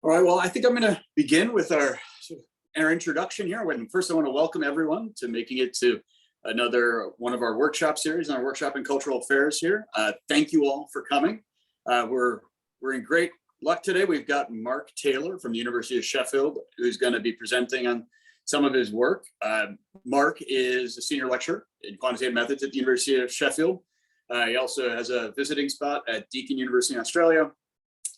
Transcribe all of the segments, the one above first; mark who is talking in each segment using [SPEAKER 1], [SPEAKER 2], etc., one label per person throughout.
[SPEAKER 1] All right, well, I think I'm going to begin with our introduction here. First, I want to welcome everyone to making it to another one of our workshop series on our workshop in cultural affairs here. Thank you all for coming. We're in great luck today. We've got Mark Taylor from the University of Sheffield, who's going to be presenting on some of his work. Mark is a senior lecturer in quantitative methods at the University of Sheffield. He also has a visiting spot at Deakin University in Australia.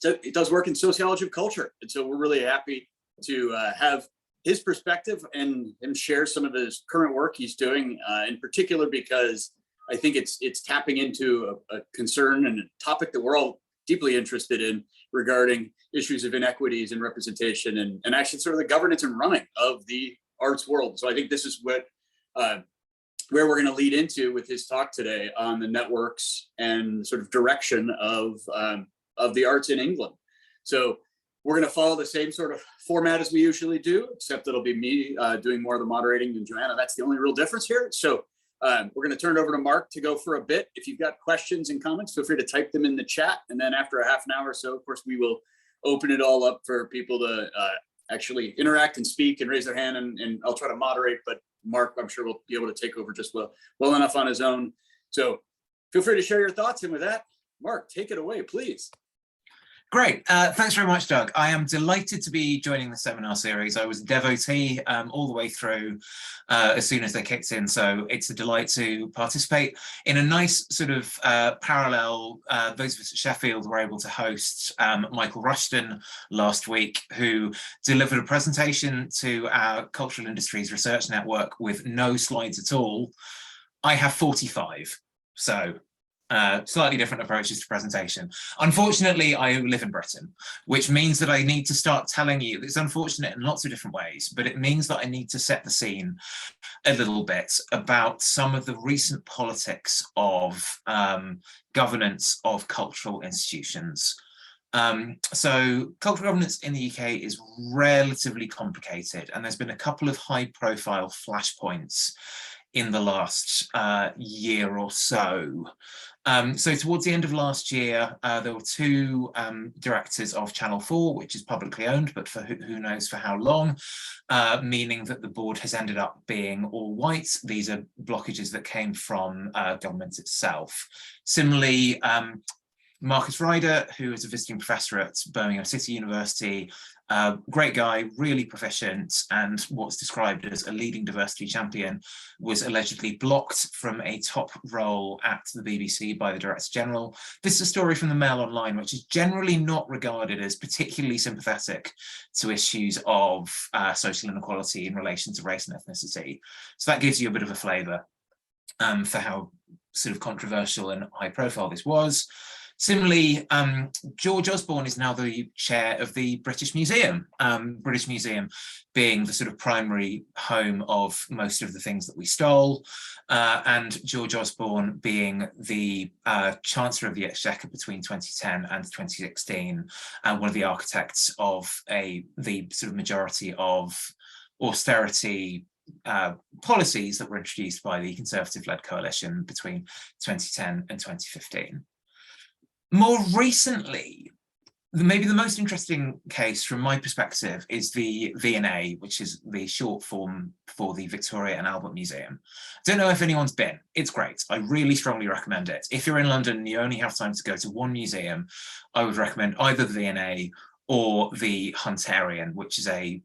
[SPEAKER 1] So he does work in sociology of culture. And so we're really happy to have his perspective and him share some of his current work he's doing, in particular, because I think it's tapping into a concern and a topic that we're all deeply interested in regarding issues of inequities and representation and actually sort of the governance and running of the arts world. So I think this is where we're going to lead into with his talk today on the networks and sort of direction of the arts in England. So we're going to follow the same sort of format as we usually do, except it'll be me doing more of the moderating than Joanna. That's the only real difference here. So we're going to turn it over to Mark to go for a bit. If you've got questions and comments, feel free to type them in the chat. And then after a half an hour or so, of course, we will open it all up for people to actually interact and speak and raise their hand. And I'll try to moderate, but Mark, I'm sure, will be able to take over just well enough on his own. So feel free to share your thoughts. And with that, Mark, take it away, please.
[SPEAKER 2] Great. Thanks very much, Doug. I am delighted to be joining the seminar series. I was a devotee all the way through as soon as they kicked in. So it's a delight to participate in a nice sort of parallel. Those of us at Sheffield were able to host Michael Rushton last week, who delivered a presentation to our Cultural Industries Research Network with no slides at all. I have 45. So slightly different approaches to presentation. Unfortunately, I live in Britain, which means that I need to start telling you, it's unfortunate in lots of different ways, but it means that I need to set the scene a little bit about some of the recent politics of governance of cultural institutions. So cultural governance in the UK is relatively complicated, and there's been a couple of high-profile flashpoints in the last year or so. So towards the end of last year, there were two directors of Channel 4, which is publicly owned, but for who knows for how long, meaning that the board has ended up being all white. These are blockages that came from government itself. Similarly, Marcus Ryder, who is a visiting professor at Birmingham City University, great guy, really proficient, and what's described as a leading diversity champion, was allegedly blocked from a top role at the BBC by the Director General. This is a story from the Mail Online, which is generally not regarded as particularly sympathetic to issues of social inequality in relation to race and ethnicity. So that gives you a bit of a flavour for how sort of controversial and high profile this was. Similarly, George Osborne is now the chair of the British Museum, British Museum being the sort of primary home of most of the things that we stole, and George Osborne being the Chancellor of the Exchequer between 2010 and 2016, and one of the architects of the sort of majority of austerity policies that were introduced by the Conservative-led coalition between 2010 and 2015. More recently, maybe the most interesting case from my perspective is the V&A, which is the short form for the Victoria and Albert Museum. Don't know if anyone's been. It's great. I really strongly recommend it. If you're in London and you only have time to go to one museum, I would recommend either the V&A or the Hunterian, which is a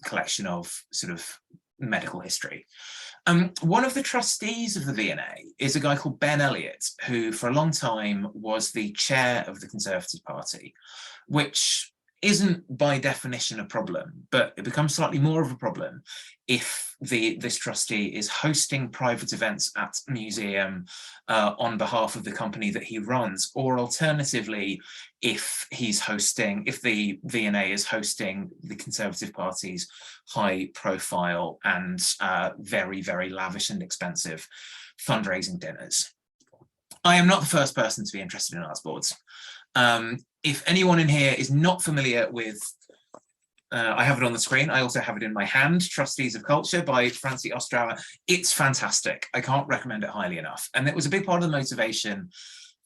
[SPEAKER 2] collection of sort of medical history. One of the trustees of the V&A is a guy called Ben Elliott, who for a long time was the chair of the Conservative Party, which isn't by definition a problem, but it becomes slightly more of a problem if this trustee is hosting private events at a museum on behalf of the company that he runs, or alternatively, if the V&A is hosting the Conservative Party's high profile and very, very lavish and expensive fundraising dinners. I am not the first person to be interested in arts boards. If anyone in here is not familiar with, I have it on the screen, I also have it in my hand, Trustees of Culture by Francie Ostrauer. It's fantastic. I can't recommend it highly enough. And it was a big part of the motivation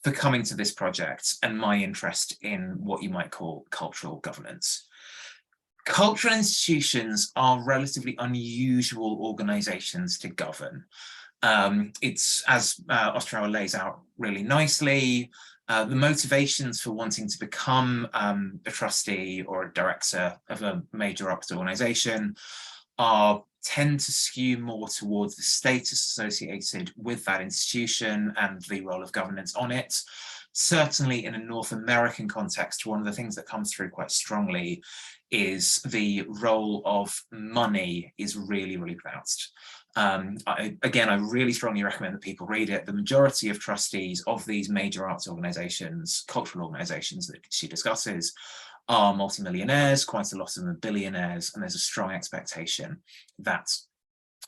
[SPEAKER 2] for coming to this project and my interest in what you might call cultural governance. Cultural institutions are relatively unusual organizations to govern. It's, as Ostrauer lays out really nicely, the motivations for wanting to become a trustee or a director of a major arts organization tend to skew more towards the status associated with that institution and the role of governance on it. Certainly in a North American context, one of the things that comes through quite strongly is the role of money is really, really pronounced. Again, I really strongly recommend that people read it. The majority of trustees of these major arts organizations, cultural organizations that she discusses, are multimillionaires, quite a lot of them are billionaires, and there's a strong expectation that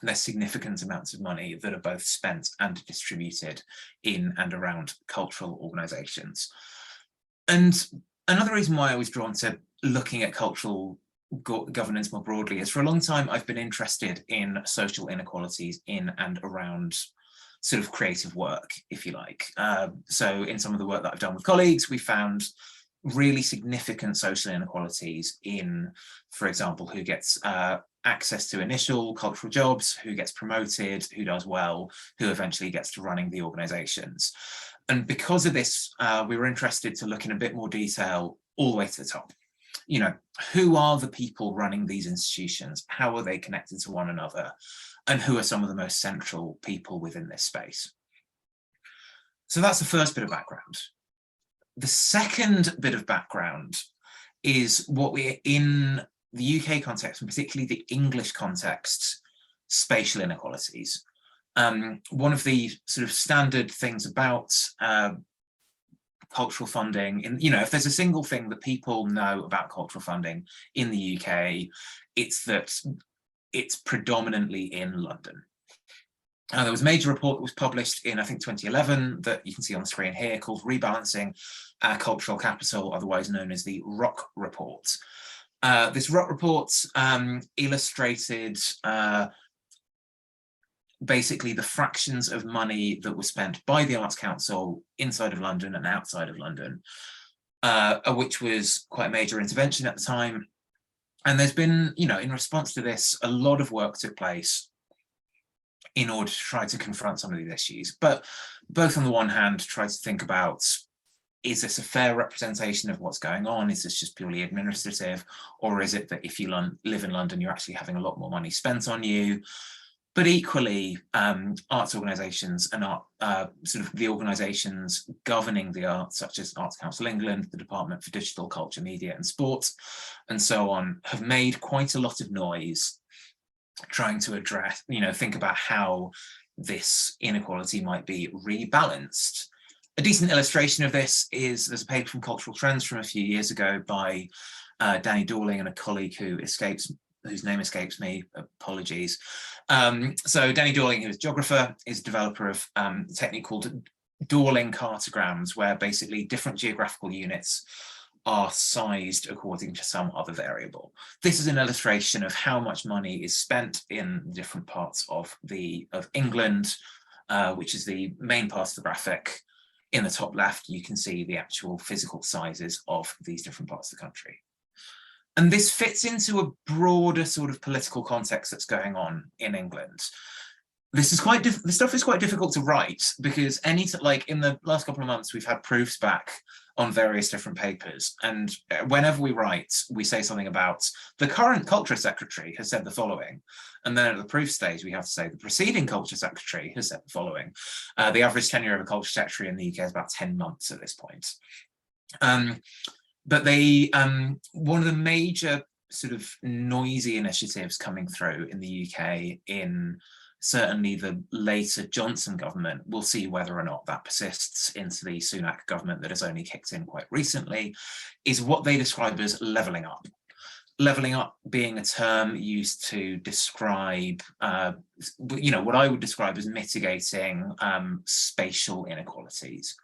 [SPEAKER 2] there's significant amounts of money that are both spent and distributed in and around cultural organizations. And another reason why I was drawn to looking at cultural governance more broadly is for a long time I've been interested in social inequalities in and around sort of creative work, if you like. So in some of the work that I've done with colleagues, we found really significant social inequalities in, for example, who gets access to initial cultural jobs, who gets promoted, who does well, who eventually gets to running the organizations. And because of this, we were interested to look in a bit more detail all the way to the top. You know, who are the people running these institutions? How are they connected to one another? And who are some of the most central people within this space? So that's the first bit of background. The second bit of background is what we're in the UK context, and particularly the English context, spatial inequalities. One of the sort of standard things about cultural funding, if there's a single thing that people know about cultural funding in the UK, it's that it's predominantly in London. There was a major report that was published in, I think, 2011 that you can see on the screen here called Rebalancing Our Cultural Capital, otherwise known as the ROC report. This ROC report illustrated basically the fractions of money that were spent by the Arts Council inside of London and outside of London, which was quite a major intervention at the time. And there's been, in response to this, a lot of work took place in order to try to confront some of these issues. But both on the one hand, try to think about, is this a fair representation of what's going on? Is this just purely administrative? Or is it that if you live in London, you're actually having a lot more money spent on you? But equally, arts organisations and sort of the organisations governing the arts, such as Arts Council England, the Department for Digital, Culture, Media and Sport, and so on, have made quite a lot of noise trying to address, think about how this inequality might be rebalanced. A decent illustration of this is, there's a paper from Cultural Trends from a few years ago by Danny Dorling and a colleague whose name escapes me, apologies. So Danny Dorling, who is a geographer, is a developer of a technique called Dorling cartograms, where basically different geographical units are sized according to some other variable. This is an illustration of how much money is spent in different parts of England, which is the main part of the graphic. In the top left, you can see the actual physical sizes of these different parts of the country. And this fits into a broader sort of political context that's going on in England. This stuff is quite difficult to write because in the last couple of months, we've had proofs back on various different papers. And whenever we write, we say something about the current culture secretary has said the following. And then at the proof stage, we have to say the preceding culture secretary has said the following. The average tenure of a culture secretary in the UK is about 10 months at this point. But one of the major sort of noisy initiatives coming through in the UK in certainly the later Johnson government, we'll see whether or not that persists into the Sunak government that has only kicked in quite recently, is what they describe as levelling up. Levelling up being a term used to describe, what I would describe as mitigating spatial inequalities.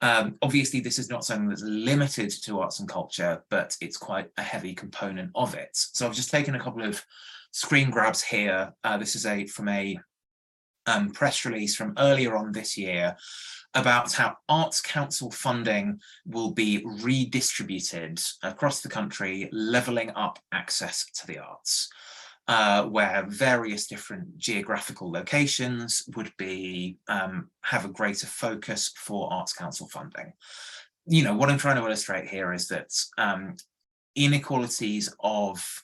[SPEAKER 2] Obviously, this is not something that's limited to arts and culture, but it's quite a heavy component of it. So I've just taken a couple of screen grabs here. This is from a press release from earlier on this year about how Arts Council funding will be redistributed across the country, levelling up access to the arts, where various different geographical locations would be have a greater focus for Arts Council funding. You know, what I'm trying to illustrate here is that inequalities of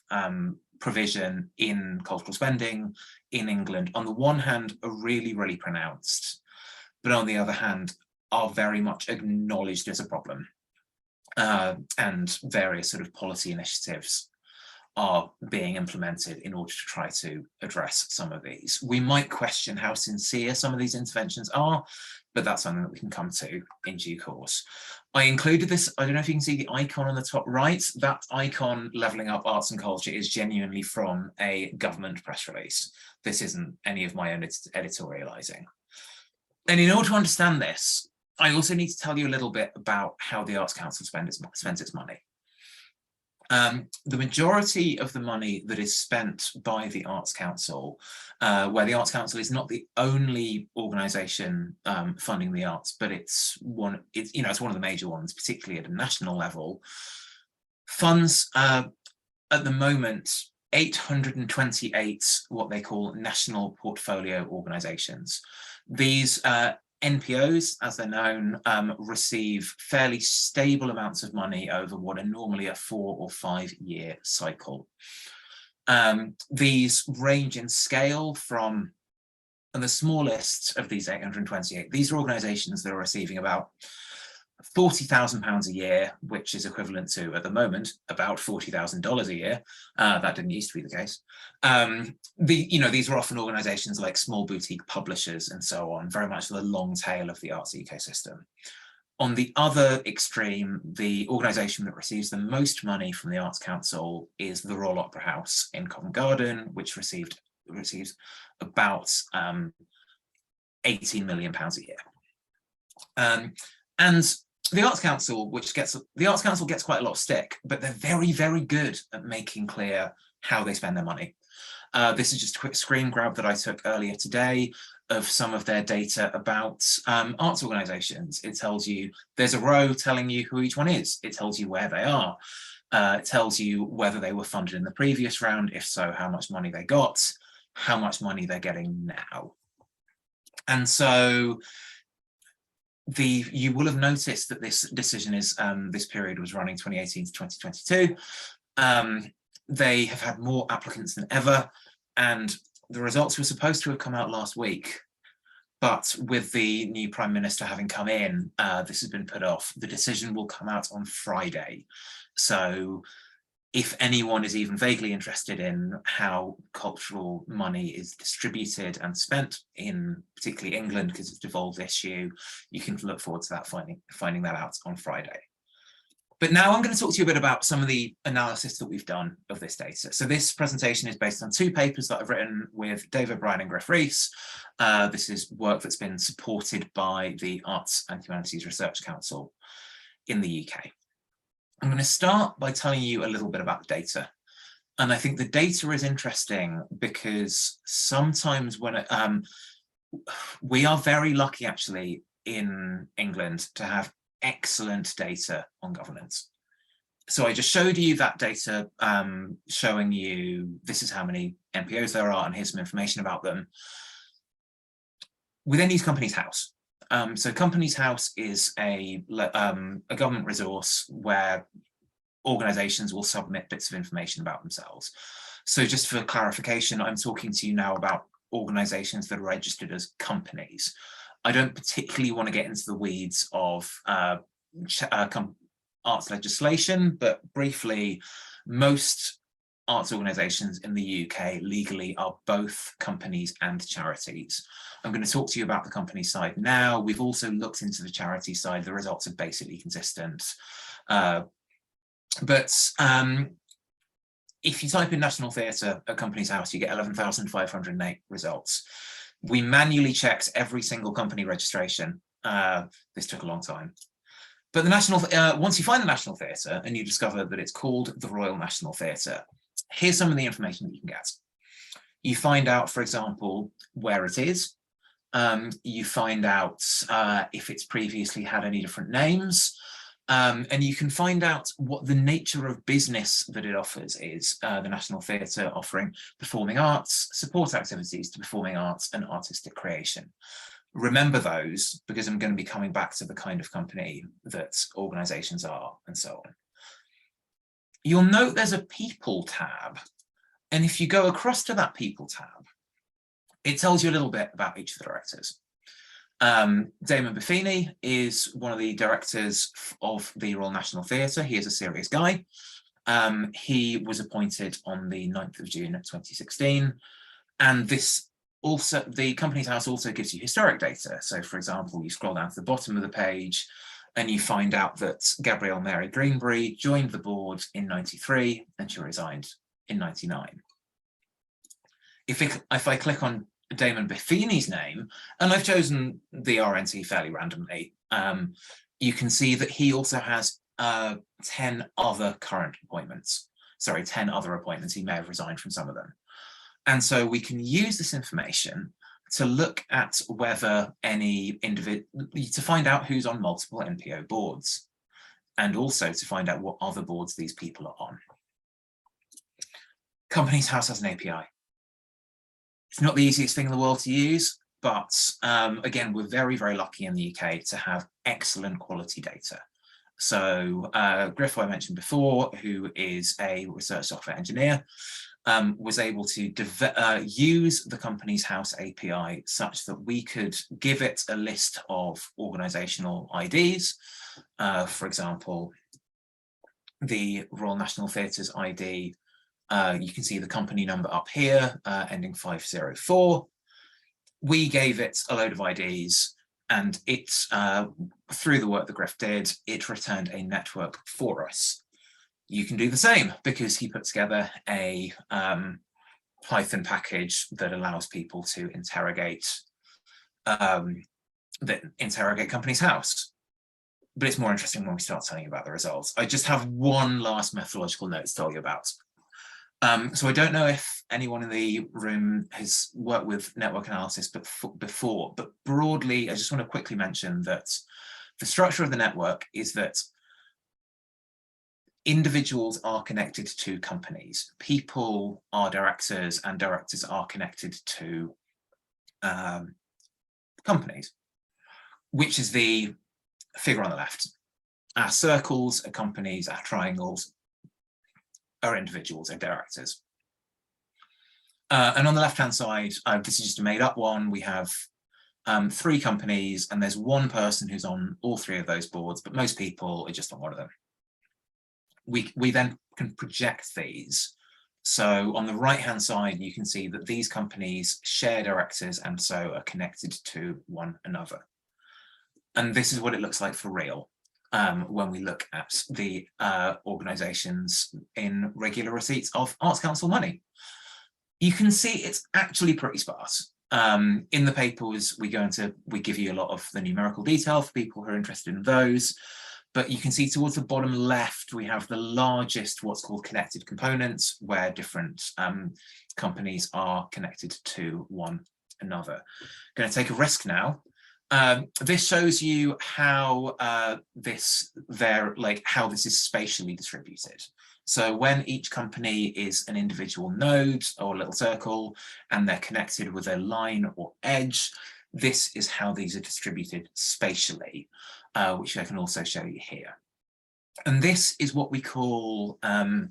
[SPEAKER 2] provision in cultural spending in England, on the one hand, are really, really pronounced, but on the other hand, are very much acknowledged as a problem. And various sort of policy initiatives are being implemented in order to try to address some of these. We might question how sincere some of these interventions are, but that's something that we can come to in due course. I included this, I don't know if you can see the icon on the top right, that icon levelling up arts and culture is genuinely from a government press release. This isn't any of my own editorializing. And in order to understand this, I also need to tell you a little bit about how the Arts Council spends its money. The majority of the money that is spent by the Arts Council, where the Arts Council is not the only organisation funding the arts, but it's one of the major ones, particularly at a national level, funds at the moment 828 what they call national portfolio organisations. These NPOs, as they're known, receive fairly stable amounts of money over what are normally a 4 or 5 year cycle. These range in scale from, and the smallest of these 828, these are organisations that are receiving about £40,000 a year, which is equivalent to, at the moment, about $40,000 a year. That didn't used to be the case. These are often organisations like small boutique publishers and so on, very much the long tail of the arts ecosystem. On the other extreme, the organisation that receives the most money from the Arts Council is the Royal Opera House in Covent Garden, which receives about £18 million a year. And the Arts Council gets quite a lot of stick, but they're very, very good at making clear how they spend their money. This is just a quick screen grab that I took earlier today of some of their data about arts organisations. It tells you, there's a row telling you who each one is. It tells you where they are. It tells you whether they were funded in the previous round, if so, how much money they got, how much money they're getting now. And so you will have noticed that this decision is, this period was running 2018 to 2022. They have had more applicants than ever, and the results were supposed to have come out last week. But with the new Prime Minister having come in, this has been put off. The decision will come out on Friday. So if anyone is even vaguely interested in how cultural money is distributed and spent in particularly England, because it's a devolved issue, you can look forward to that, finding that out on Friday. But now I'm going to talk to you a bit about some of the analysis that we've done of this data. So this presentation is based on 2 papers that I've written with Dave O'Brien and Griff Rees. This is work that's been supported by the Arts and Humanities Research Council in the UK. I'm going to start by telling you a little bit about the data. And I think the data is interesting because sometimes when we are very lucky actually in England to have excellent data on governance. So I just showed you that data, showing you this is how many NPOs there are and here's some information about them. We then use Companies House. So Companies House is a government resource where organisations will submit bits of information about themselves. So just for clarification, I'm talking to you now about organisations that are registered as companies. I don't particularly want to get into the weeds of arts legislation, but briefly, most arts organisations in the UK legally are both companies and charities. I'm going to talk to you about the company side now. We've also looked into the charity side. The results are basically consistent. But if you type in National Theatre at Companies House, you get 11,508 results. We manually checked every single company registration. This took a long time. But the once you find the National Theatre and you discover that it's called the Royal National Theatre, here's some of the information that you can get. You find out, for example, where it is. You find out if it's previously had any different names. And you can find out what the nature of business that it offers is. The National Theatre offering performing arts, support activities to performing arts and artistic creation. Remember those, because I'm going to be coming back to the kind of company that organisations are and so on. You'll note there's a People tab. And if you go across to that People tab, it tells you a little bit about each of the directors. Damon Buffini is one of the directors of the Royal National Theatre. He is a serious guy. He was appointed on the 9th of June 2016. And this also, the Companies House also gives you historic data. So for example, you scroll down to the bottom of the page and you find out that Gabrielle Mary Greenbury joined the board in 93 and she resigned in 99. If I click on Damon Buffini's name, and I've chosen the RNT fairly randomly, you can see that he also has 10 other current appointments. Sorry, 10 other appointments. He may have resigned from some of them. And so we can use this information to look at whether any individual, to find out who's on multiple NPO boards, and also to find out what other boards these people are on. Companies House has an API. It's not the easiest thing in the world to use, but again, we're very, very lucky in the UK to have excellent quality data. So Griff, I mentioned before, who is a research software engineer, was able to use the Companies House API such that we could give it a list of organisational IDs. For example, the Royal National Theatre's ID, you can see the company number up here, ending 504. We gave it a load of IDs, and it, through the work that Griff did, it returned a network for us. You can do the same because he put together a Python package that allows people to interrogate Companies House. But it's more interesting when we start telling you about the results. I just have one last methodological note to tell you about. So I don't know if anyone in the room has worked with network analysis before, but broadly, I just want to quickly mention that the structure of the network is that individuals are connected to companies. People are directors, and directors are connected to companies, which is the figure on the left. Our circles are companies, our triangles are individuals, are directors. And on the left-hand side, this is just a made-up one. We have 3 companies, and there's one person who's on all 3 of those boards, but most people are just on one of them. We then can project these. So on the right-hand side, you can see that these companies share directors and so are connected to one another. And this is what it looks like for real when we look at the organisations in regular receipts of Arts Council money. You can see it's actually pretty sparse. In the papers, we give you a lot of the numerical detail for people who are interested in those. But you can see towards the bottom left, we have the largest what's called connected components, where different companies are connected to one another. I'm going to take a risk now. This shows you how this is spatially distributed. So when each company is an individual node or little circle, and they're connected with a line or edge, this is how these are distributed spatially. Which I can also show you here. And this is what we call I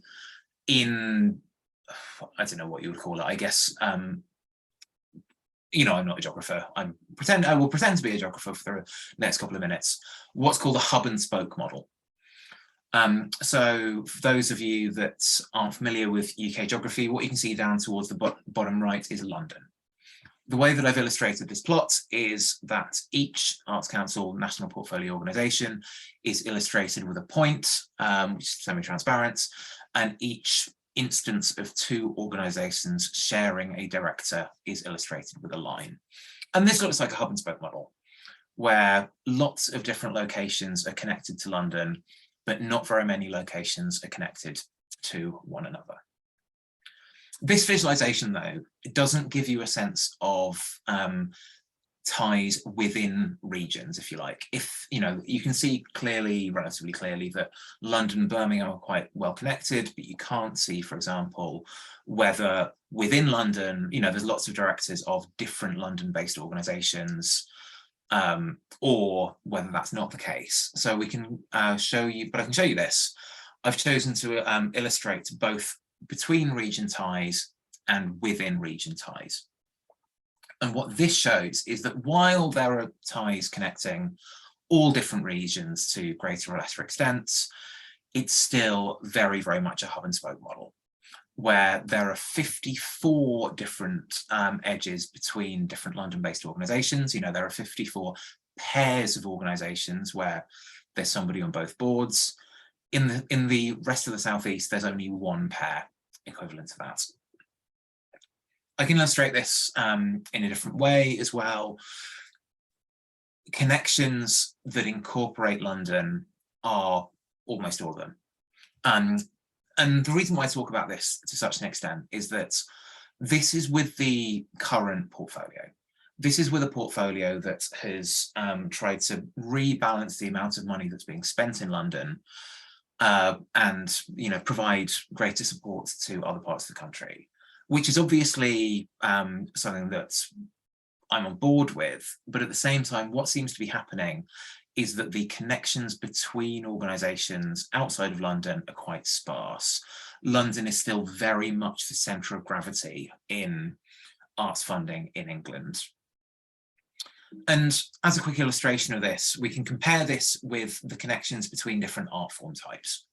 [SPEAKER 2] don't know what you would call it, I guess, you know, I'm not a geographer. I will pretend to be a geographer for the next couple of minutes. What's called a hub and spoke model. So for those of you that aren't familiar with UK geography, what you can see down towards the bottom right is London. The way that I've illustrated this plot is that each Arts Council national portfolio organisation is illustrated with a point, which is semi-transparent, and each instance of 2 organisations sharing a director is illustrated with a line. And this looks like a hub and spoke model, where lots of different locations are connected to London, but not very many locations are connected to one another. This visualization, though, it doesn't give you a sense of ties within regions, if you like. If, you can see relatively clearly, that London and Birmingham are quite well connected, but you can't see, for example, whether within London, there's lots of directors of different London-based organizations, or whether that's not the case. So we can show you, but I can show you this. I've chosen to illustrate both between region ties and within region ties. And what this shows is that while there are ties connecting all different regions to greater or lesser extents, it's still very, very much a hub and spoke model, where there are 54 different edges between different London-based organisations. There are 54 pairs of organisations where there's somebody on both boards. In the rest of the Southeast, there's only one pair equivalent to that. I can illustrate this in a different way as well. Connections that incorporate London are almost all of them. And the reason why I talk about this to such an extent is that this is with the current portfolio. This is with a portfolio that has tried to rebalance the amount of money that's being spent in London, and provide greater support to other parts of the country, which is obviously something that I'm on board with. But at the same time, what seems to be happening is that the connections between organisations outside of London are quite sparse. London is still very much the centre of gravity in arts funding in England. And as a quick illustration of this, we can compare this with the connections between different art form types.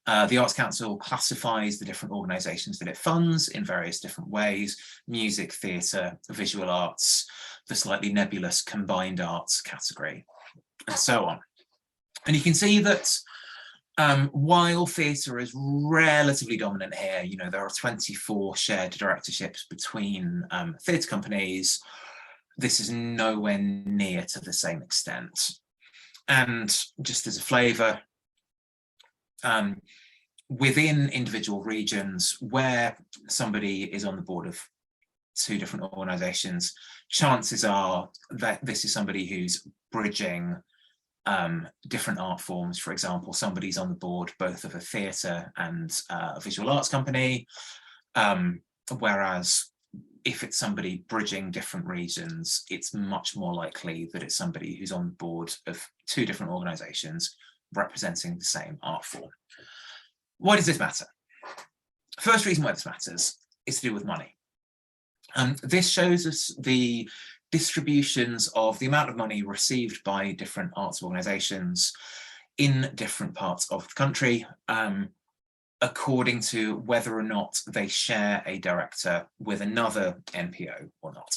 [SPEAKER 2] The Arts Council classifies the different organisations that it funds in various different ways: music, theatre, visual arts, the slightly nebulous combined arts category, and so on. And you can see that while theatre is relatively dominant here, there are 24 shared directorships between theatre companies. This is nowhere near to the same extent. And just as a flavour, within individual regions where somebody is on the board of two different organisations, chances are that this is somebody who's bridging different art forms. For example, somebody's on the board both of a theatre and a visual arts company, whereas if it's somebody bridging different regions, it's much more likely that it's somebody who's on the board of two different organisations representing the same art form. Why does this matter? First reason why this matters is to do with money. This shows us the distributions of the amount of money received by different arts organisations in different parts of the country, according to whether or not they share a director with another NPO or not.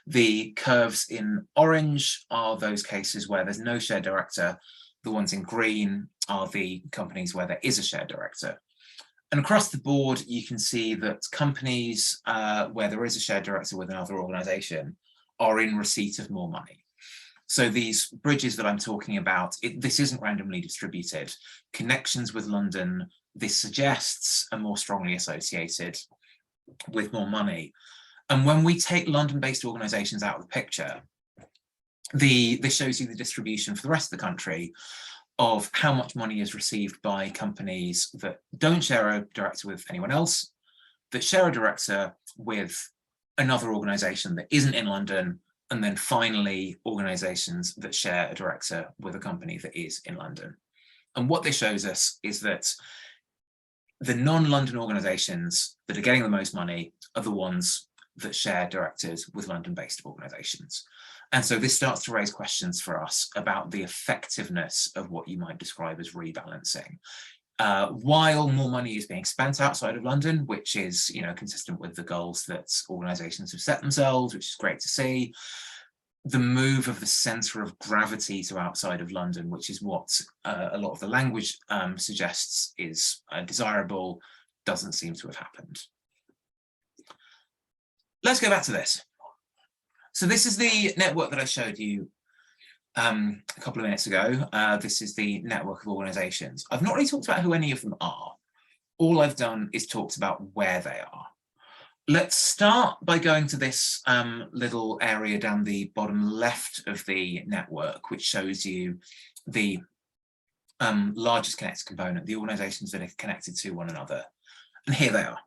[SPEAKER 2] The curves in orange are those cases where there's no shared director. The ones in green are the companies where there is a shared director. And across the board, you can see that companies where there is a shared director with another organisation are in receipt of more money. So these bridges that I'm talking about, this isn't randomly distributed. Connections with London, this suggests, are more strongly associated with more money. And when we take London-based organisations out of the picture, this shows you the distribution for the rest of the country of how much money is received by companies that don't share a director with anyone else, that share a director with another organisation that isn't in London, and then finally organisations that share a director with a company that is in London. And what this shows us is that the non-London organisations that are getting the most money are the ones that share directors with London-based organisations. And so this starts to raise questions for us about the effectiveness of what you might describe as rebalancing. While more money is being spent outside of London, which is consistent with the goals that organisations have set themselves, which is great to see, the move of the centre of gravity to outside of London, which is what a lot of the language suggests is desirable, doesn't seem to have happened. Let's go back to this. So this is the network that I showed you a couple of minutes ago. This is the network of organisations. I've not really talked about who any of them are. All I've done is talked about where they are. Let's start by going to this little area down the bottom left of the network, which shows you the largest connected component, the organizations that are connected to one another. And here they are.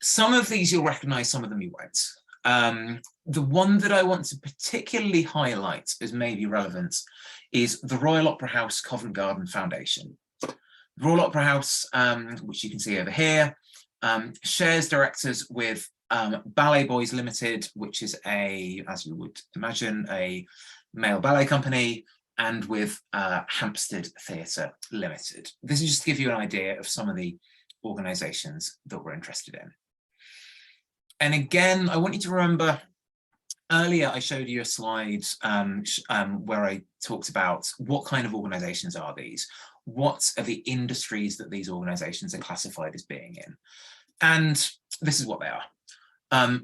[SPEAKER 2] Some of these you'll recognize, some of them you won't. The one that I want to particularly highlight as maybe relevant is the Royal Opera House Covent Garden Foundation. The Royal Opera House, which you can see over here, shares directors with Ballet Boys Limited, which is as you would imagine, a male ballet company, and with Hampstead Theatre Limited. This is just to give you an idea of some of the organisations that we're interested in. And again, I want you to remember, earlier I showed you a slide where I talked about what kind of organisations are these? What are the industries that these organisations are classified as being in? And this is what they are.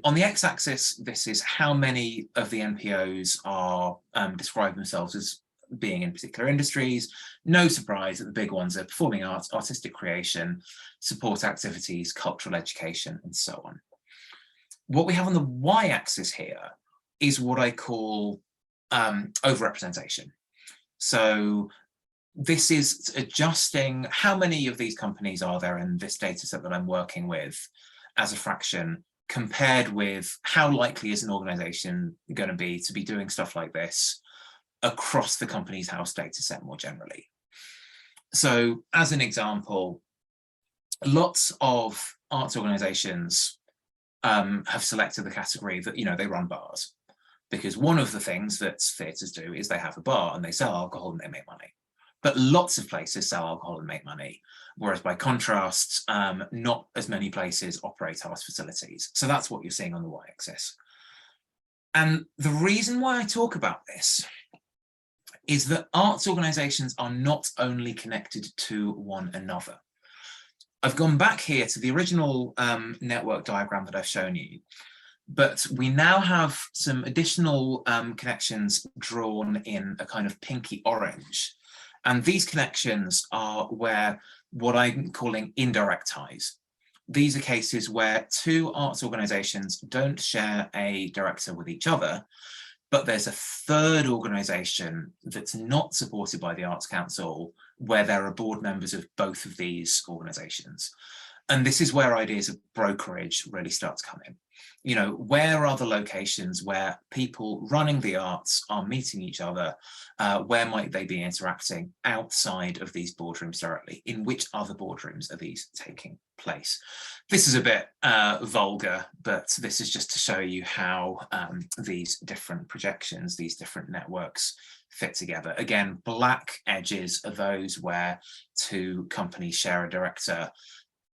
[SPEAKER 2] On the x-axis, this is how many of the NPOs are describe themselves as being in particular industries. No surprise that the big ones are performing arts, artistic creation, support activities, cultural education, and so on. What we have on the y-axis here is what I call overrepresentation. So this is adjusting how many of these companies are there in this data set that I'm working with as a fraction, compared with how likely is an organization going to be doing stuff like this across the company's house data set more generally. So as an example, lots of arts organizations have selected the category that, they run bars, because one of the things that theatres do is they have a bar and they sell alcohol and they make money. But lots of places sell alcohol and make money, whereas by contrast, not as many places operate arts facilities. So that's what you're seeing on the y-axis. And the reason why I talk about this is that arts organisations are not only connected to one another. I've gone back here to the original network diagram that I've shown you, but we now have some additional connections drawn in a kind of pinky orange. And these connections are where what I'm calling indirect ties. These are cases where two arts organisations don't share a director with each other, but there's a third organisation that's not supported by the Arts Council, where there are board members of both of these organisations. And this is where ideas of brokerage really start to come in. Where are the locations where people running the arts are meeting each other? Where might they be interacting outside of these boardrooms directly? In which other boardrooms are these taking place? This is a bit vulgar, but this is just to show you how these different projections, these different networks fit together. Again, black edges are those where two companies share a director.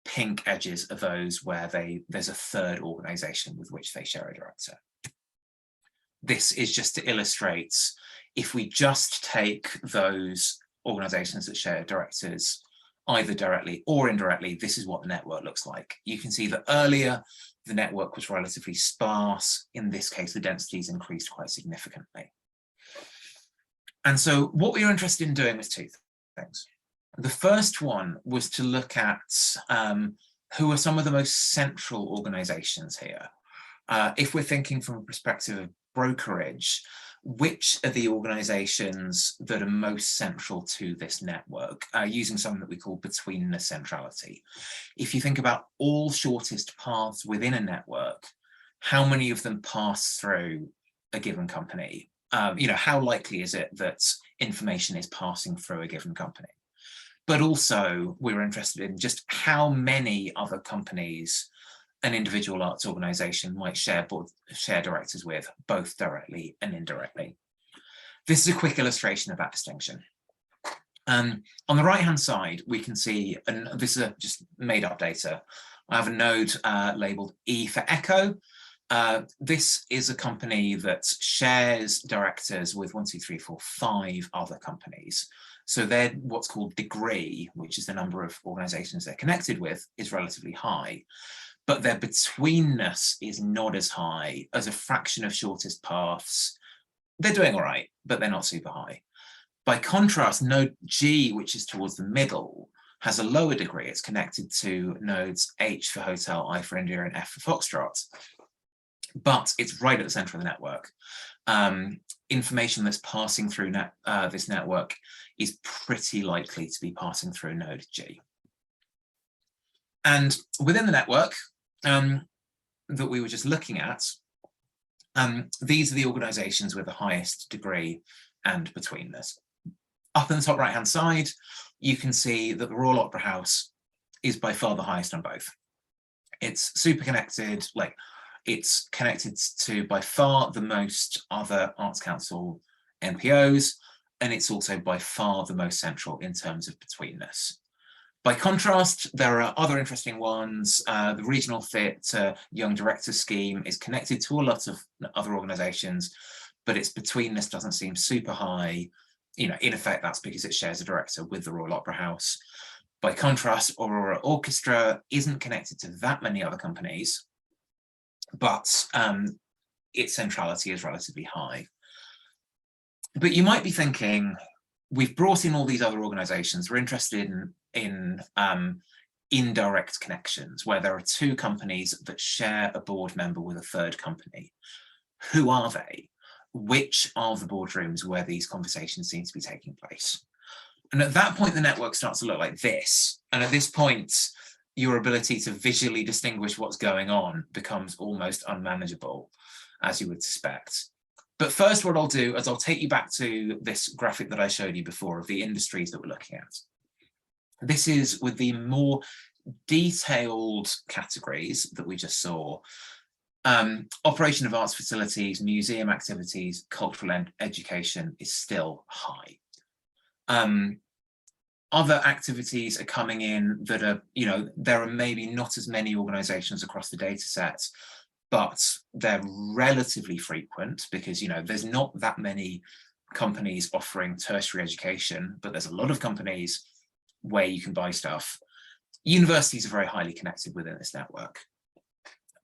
[SPEAKER 2] Pink edges are those where there's a third organisation with which they share a director. This is just to illustrate, if we just take those organisations that share directors either directly or indirectly, this is what the network looks like. You can see that earlier the network was relatively sparse. In this case, the densities increased quite significantly. And so what we were interested in doing was two things. The first one was to look at who are some of the most central organisations here. If we're thinking from a perspective of brokerage, which are the organisations that are most central to this network, using something that we call betweenness centrality. If you think about all shortest paths within a network, how many of them pass through a given company? How likely is it that information is passing through a given company? But also, we were interested in just how many other companies an individual arts organisation might share directors with, both directly and indirectly. This is a quick illustration of that distinction. On the right-hand side, we can see, and this is just made-up data. I have a node labelled E for Echo. This is a company that shares directors with 5 other companies. So their what's called degree, which is the number of organisations they're connected with, is relatively high. But their betweenness is not as high. As a fraction of shortest paths, they're doing all right, but they're not super high. By contrast, node G, which is towards the middle, has a lower degree. It's connected to nodes H for hotel, I for India, and F for Foxtrot. But it's right at the center of the network. Information that's passing through this network is pretty likely to be passing through node G. And within the network that we were just looking at, these are the organizations with the highest degree and betweenness. Up in the top right-hand side, you can see that the Royal Opera House is by far the highest on both. It's super connected, like it's connected to by far the most other Arts Council NPOs, and it's also by far the most central in terms of betweenness. By contrast, there are other interesting ones. The Regional Fit Young Directors Scheme is connected to a lot of other organisations, but its betweenness doesn't seem super high. You know, in effect, that's because it shares a director with the Royal Opera House. By contrast, Aurora Orchestra isn't connected to that many other companies, but its centrality is relatively high. But you might be thinking, we've brought in all these other organisations, we're interested in indirect connections, where there are two companies that share a board member with a third company. Who are they? Which are the boardrooms where these conversations seem to be taking place? And at that point, the network starts to look like this. And at this point, your ability to visually distinguish what's going on becomes almost unmanageable, as you would suspect. But first, what I'll do is I'll take you back to this graphic that I showed you before of the industries that we're looking at. This is with the more detailed categories that we just saw. Operation of arts facilities, museum activities, cultural education is still high. Other activities are coming in that are, you know, there are maybe not as many organizations across the data set, but they're relatively frequent because, you know, there's not that many companies offering tertiary education, but there's a lot of companies where you can buy stuff. Universities are very highly connected within this network.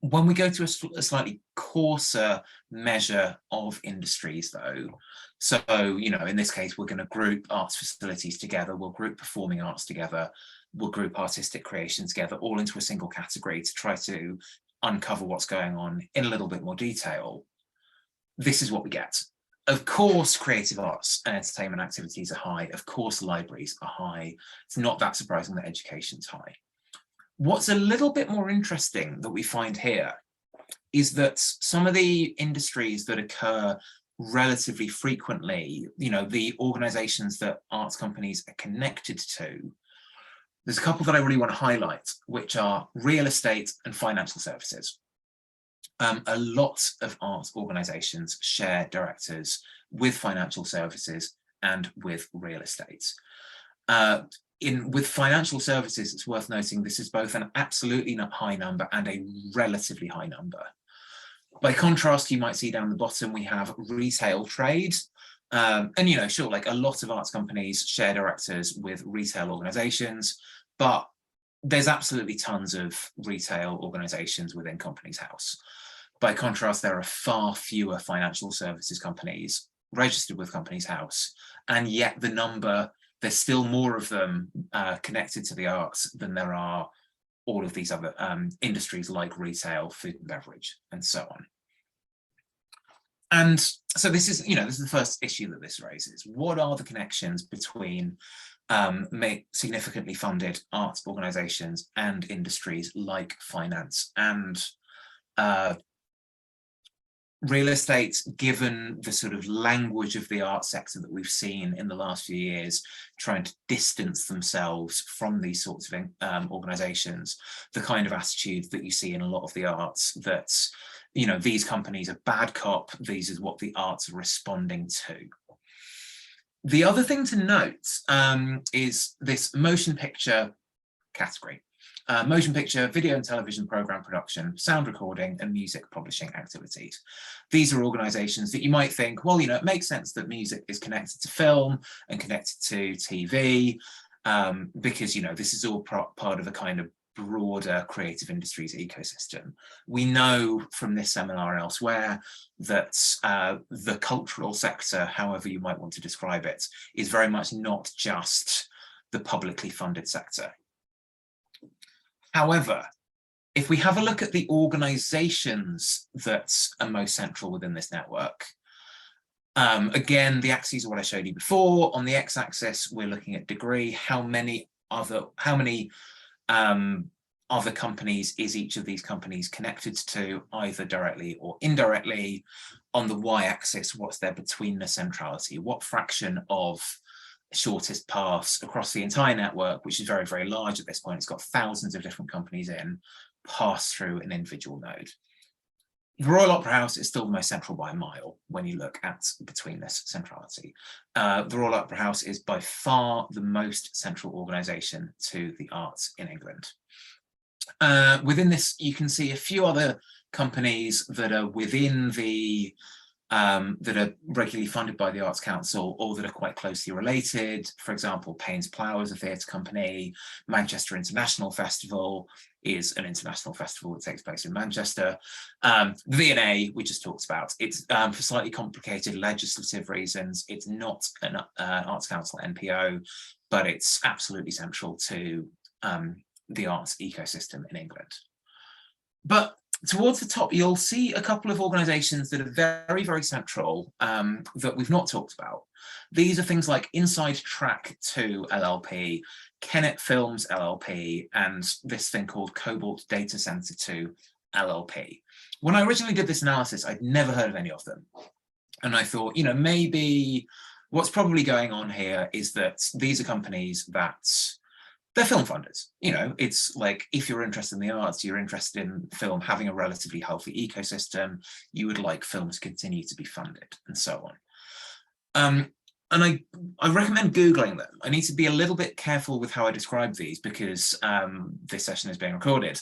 [SPEAKER 2] When we go to a slightly coarser measure of industries though, so, you know, in this case, we're going to group arts facilities together, we'll group performing arts together, we'll group artistic creation together, all into a single category to try to uncover what's going on in a little bit more detail. This is what we get. Of course, creative arts and entertainment activities are high. Of course, libraries are high. It's not that surprising that education's high. What's a little bit more interesting that we find here is that some of the industries that occur relatively frequently, you know, the organizations that arts companies are connected to, there's a couple that I really want to highlight, which are real estate and financial services. A lot of arts organizations share directors with financial services and with real estate. With financial services, it's worth noting this is both an absolutely high number and a relatively high number. By contrast, you might see down the bottom, we have retail trade. And, you know, sure, like a lot of arts companies share directors with retail organizations, but there's absolutely tons of retail organizations within Companies House. By contrast, there are far fewer financial services companies registered with Companies House, and yet the number, there's still more of them connected to the arts than there are all of these other industries like retail, food and beverage, and so on. And so this is, you know, this is the first issue that this raises. What are the connections between significantly funded arts organizations and industries like finance and real estate, given the sort of language of the arts sector that we've seen in the last few years, trying to distance themselves from these sorts of organizations, the kind of attitude that you see in a lot of the arts that, you know, these companies are bad cop, these is what the arts are responding to. The other thing to note is this motion picture category. Motion picture, video and television program production, sound recording and music publishing activities. These are organizations that you might think, well, you know, it makes sense that music is connected to film and connected to TV because, you know, this is all part of a kind of broader creative industries ecosystem. We know from this seminar and elsewhere that the cultural sector, however you might want to describe it, is very much not just the publicly funded sector. However, if we have a look at the organisations that are most central within this network, again, the axes are what I showed you before. On the x-axis, we're looking at degree. How many other companies is each of these companies connected to, either directly or indirectly? On the y-axis, what's their betweenness centrality? What fraction of shortest paths across the entire network, which is very, very large at this point, it's got thousands of different companies in, pass through an individual node? The Royal Opera House is still the most central by a mile when you look at betweenness centrality. The Royal Opera House is by far the most central organisation to the arts in England. Within this, you can see a few other companies that are within the that are regularly funded by the Arts Council, or that are quite closely related. For example, Paynes Plough is a theatre company. Manchester International Festival is an international festival that takes place in Manchester. The V&A, we just talked about, it's for slightly complicated legislative reasons, it's not an Arts Council NPO, but it's absolutely central to the arts ecosystem in England. But towards the top, you'll see a couple of organisations that are very, very central that we've not talked about. These are things like Inside Track 2 LLP, Kennet Films LLP, and this thing called Cobalt Data Centre 2 LLP. When I originally did this analysis, I'd never heard of any of them. And I thought, you know, maybe what's probably going on here is that these are companies that they're film funders. You know, it's like, if you're interested in the arts, you're interested in film having a relatively healthy ecosystem, you would like film to continue to be funded, and so on. And I recommend Googling them. I need to be a little bit careful with how I describe these because this session is being recorded.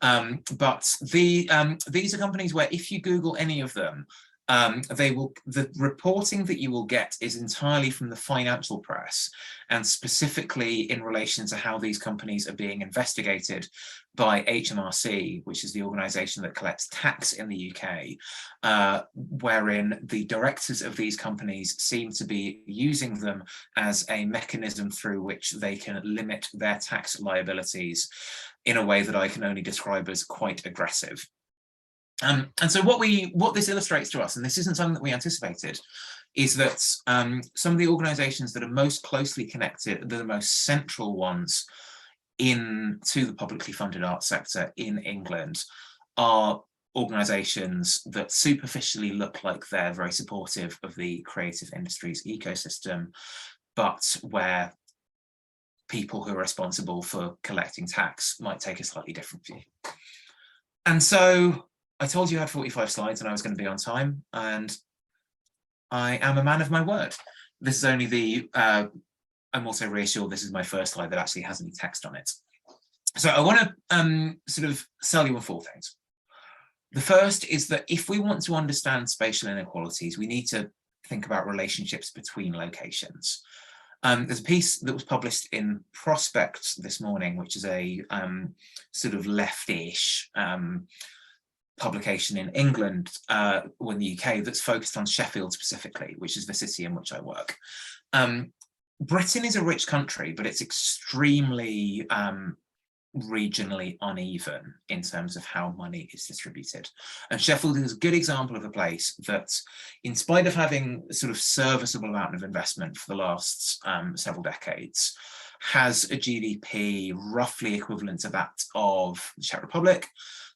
[SPEAKER 2] But these are companies where if you Google any of them, the reporting that you will get is entirely from the financial press, and specifically in relation to how these companies are being investigated by HMRC, which is the organisation that collects tax in the UK, wherein the directors of these companies seem to be using them as a mechanism through which they can limit their tax liabilities in a way that I can only describe as quite aggressive. And so what this illustrates to us, and this isn't something that we anticipated, is that some of the organisations that are most closely connected, the most central ones to the publicly funded arts sector in England, are organisations that superficially look like they're very supportive of the creative industries ecosystem, but where people who are responsible for collecting tax might take a slightly different view. And so I told you I had 45 slides and I was going to be on time, and I am a man of my word. This is only the, I'm also reassured this is my first slide that actually has any text on it. So I want to sort of sell you on four things. The first is that if we want to understand spatial inequalities, we need to think about relationships between locations. There's a piece that was published in Prospect this morning, which is a sort of left-ish publication in England or in the UK that's focused on Sheffield specifically, which is the city in which I work. Britain is a rich country, but it's extremely regionally uneven in terms of how money is distributed. And Sheffield is a good example of a place that, in spite of having a sort of serviceable amount of investment for the last several decades, has a GDP roughly equivalent to that of the Czech Republic.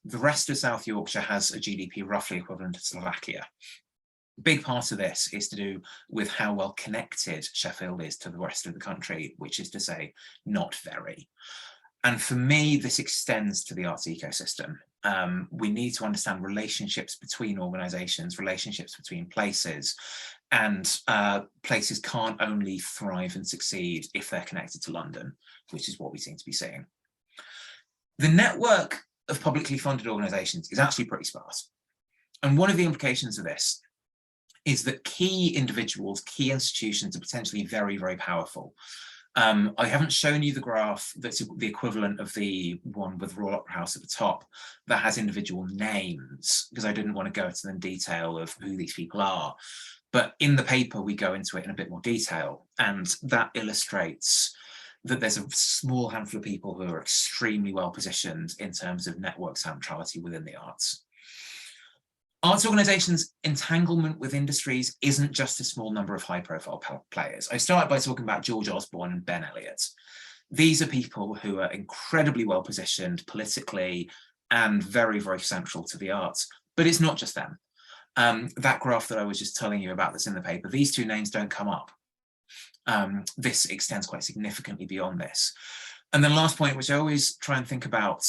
[SPEAKER 2] The rest of South Yorkshire has a GDP roughly equivalent to Slovakia. A big part of this is to do with how well connected Sheffield is to the rest of the country, which is to say, not very. And for me, this extends to the arts ecosystem. We need to understand relationships between organisations, relationships between places, and places can't only thrive and succeed if they're connected to London, which is what we seem to be seeing. The network of publicly funded organisations is actually pretty sparse. And one of the implications of this is that key individuals, key institutions are potentially very, very powerful. I haven't shown you the graph that's the equivalent of the one with Royal Opera House at the top that has individual names, because I didn't want to go into the detail of who these people are. But in the paper, we go into it in a bit more detail, and that illustrates that there's a small handful of people who are extremely well positioned in terms of network centrality within the arts. Arts organizations' entanglement with industries isn't just a small number of high-profile players. I started by talking about George Osborne and Ben Elliott. These are people who are incredibly well positioned politically and very, very central to the arts. But it's not just them. That graph that I was just telling you about that's in the paper, these two names don't come up. This extends quite significantly beyond this. And the last point, which I always try and think about,